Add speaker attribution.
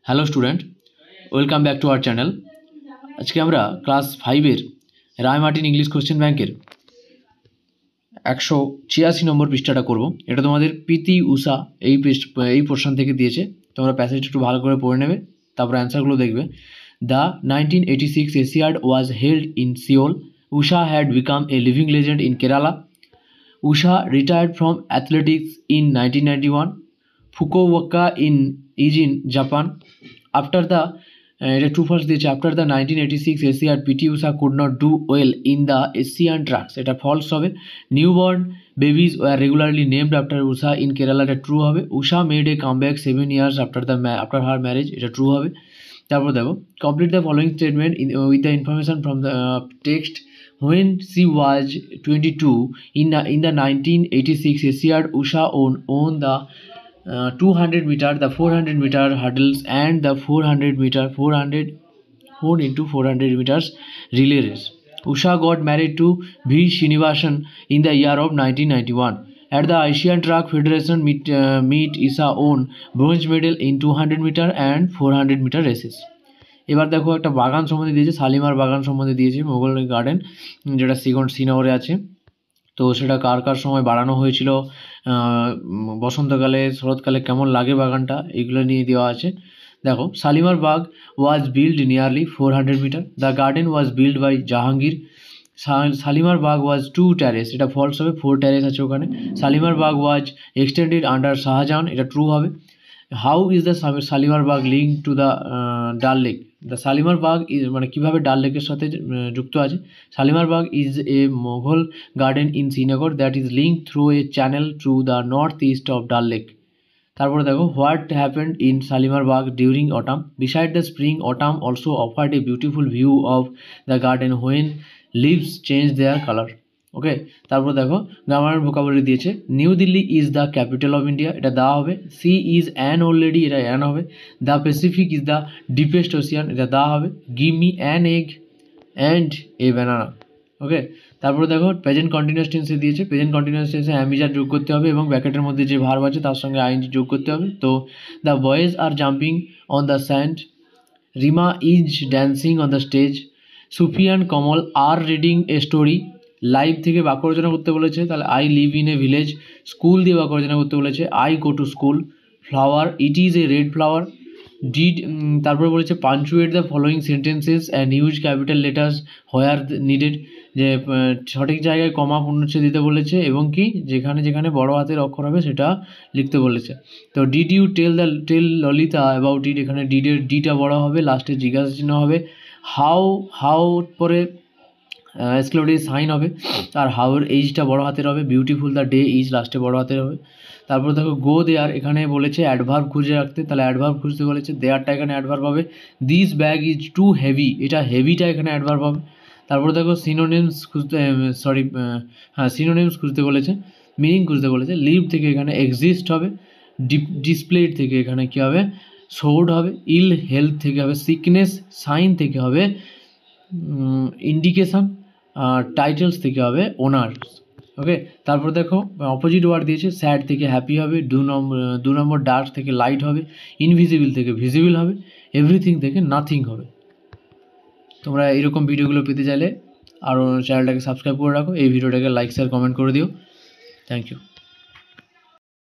Speaker 1: Hello student, welcome back to our channel. আজকে আমরা class 5-এর রায় Martin English question ব্যাংকের 186 নম্বর পৃষ্ঠাটা করব। এটা তোমাদের পিটি উষা এই পোর্শন থেকে দিয়েছে। তোমরা প্যাসেজটা একটু ভালো করে পড়ে নেবে, তারপর অ্যান্সারগুলো দেখবে। The 1986 Asiad was held in Seoul. Usha had become a living legend in Kerala. Usha retired from athletics in 1991. Fukuoka in Eijin, Japan. After the true false দিয়েছে, after the 1986 Asiad, PT Usha could not do well in the Asian tracks. এটা false হবে. Newborn babies were regularly named after Usha in Kerala. এটা true হবে. Usha made a comeback 7 years after her marriage. এটা true হবে. তারপর দেখো, complete the following statement with the information from the text. When she was 22 in the 1986 Asiad, Usha won the 200 meter, the 400 meter hurdles and the 400 meters relay race. Usha got married to V. Srinivasan in the year of 1991. At the Asian Track Federation meet Usha won bronze medal in 200 meter and 400 meter races. এবার দেখো, একটা বাগান সম্বন্ধে দিয়েছে, শালিমার বাগান সম্বন্ধে দিয়েছে, Mughal garden, যেটা শ্রীনগরে আছে। তো সেটা কার কার সময় বাড়ানো হয়েছিল, বসন্তকালে, শরৎকালে কেমন লাগে বাগানটা, এগুলো নিয়ে দেওয়া আছে। দেখো, Shalimar Bagh was build nearly 400 metre. The garden was build by Jahangir. Shalimar Bagh was 2 terrace, এটা ফলস হবে, 4 টেরেস আছে ওখানে। Shalimar Bagh was extended under Shahjahan, এটা ট্রু হবে। How is the Shalimar Bagh link to the Dal lake. The Shalimar Bagh is মানে কীভাবে ডাল লেকের সাথে যুক্ত আছে। Shalimar Bagh is a Mughal garden in Srinagar that is link through a channel to the north east of Dal lake. তারপরে দেখো, what happened in Shalimar Bagh during autumn. Beside the spring, autumn also offered a beautiful view of the garden when leaves change their colour. Okay, তারপর দেখো, grammar vocabulary দিয়েছে। New Delhi is the capital of India, এটা the হবে। She is an old lady, এটা an হবে। The Pacific is the deepest ocean, এটা the হবে। Give me an egg and a banana. Okay, তারপরে দেখো, প্রেজেন্ট কন্টিনিউয়াস টেন্সে দিয়েছে। প্রেজেন্ট কন্টিনিউয়াস টেন্সে অ্যামিজার যোগ করতে হবে এবং ব্র্যাকেটের মধ্যে যে ভার্ব আছে তার সঙ্গে আইএনজি যোগ করতে হবে। তো the boys are jumping on the sand. Rima is dancing on the stage. Sufian Kamal are reading a story. Live থেকে বাক্য রচনা করতে বলেছে, তাহলে I live in a village. School দিয়ে বাক্য রচনা করতে বলেছে, I go to school. Flower, it is a red flower. Did, তারপরে বলেছে punctuate the following sentences and use capital letters where needed, যে সঠিক জায়গায় কমা পূর্ণচ্ছেদ দিতে বলেছে এবং কি যেখানে যেখানে বড় হাতের অক্ষর হবে সেটা লিখতে বলেছে। তো did you tell Lalita about it, এখানে ডিডের ডিটা বড় হবে, লাস্টে জিজ্ঞাসা চিহ্ন হবে। হাউ পরে এক্সক্লেমেটরি সাইন হবে, আর হাউর এইজটা বড় হাতের হবে। বিউটিফুল দ্য ডে ইজ লাস্টে বড় হাতের হবে। তারপর দেখো, গো দেয়ার, এখানে বলেছে অ্যাডভার্ব খুঁজে রাখতে, তাহলে অ্যাডভার্ব খুঁজতে বলেছে, দেয়ারটা এখানে অ্যাডভার্ব হবে। This bag is too heavy, এটা হেভিটা এখানে অ্যাডভার্ব হবে। তারপর দেখো, সিনোনিমস খুঁজতে সিনোনিমস খুঁজতে বলেছে, মিনিং খুঁজতে বলেছে। লিভ থেকে এখানে এক্সিস্ট হবে। ডিসপ্লেড থেকে এখানে কী হবে, শোড হবে। ইল হেলথ থেকে হবে সিকনেস। সাইন থেকে হবে ইন্ডিকেশন। টাইটেলস থেকে হবে ওনার্স। ওকে, তারপর দেখো, অপোজিট ওয়ার্ড দিয়েছে। স্যাড থেকে হ্যাপি হবে। 2 নম্বর ডার্ক থেকে লাইট হবে। ইনভিজিবল থেকে ভিজিবল হবে। এভরিথিং থেকে নাথিং হবে। তোমরা এরকম ভিডিওগুলো পেতে চাইলে আরও চ্যানেলটাকে সাবস্ক্রাইব করে রাখো, এই ভিডিওটাকে লাইক শেয়ার কমেন্ট করে দিও। Thank you.